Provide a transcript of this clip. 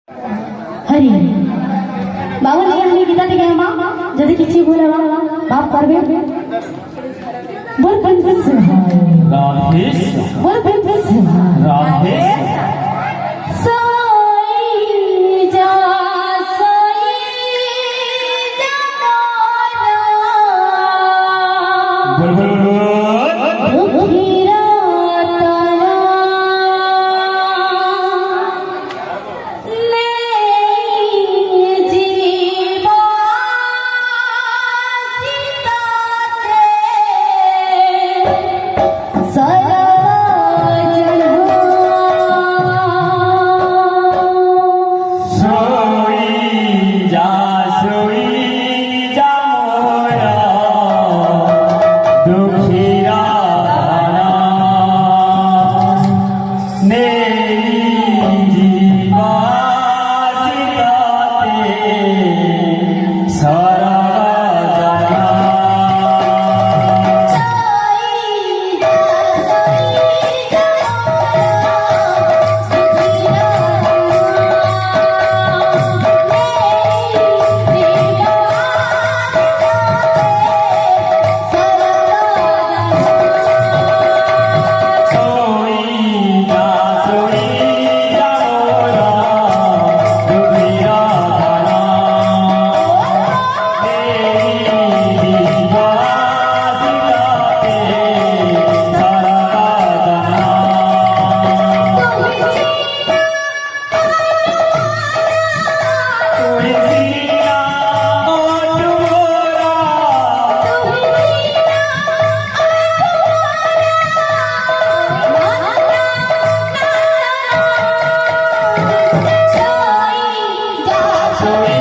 हरि बाबा ने गीता दी गया मां जदी किछि बोले बाप करबे बोल पंच राधे बोल पंच राधे सोई जा बोल बोल बोल दुखीरा तारा नहीं जीवा जीताते सदा सोई जा मोरा दुखीरा तारा नेरी जीवा सीताते सारा जाना सोई जा मोरा दुखीरा तारा नेरी जीवा सीताते सारा जाना तुलसीना ओटुरा सोई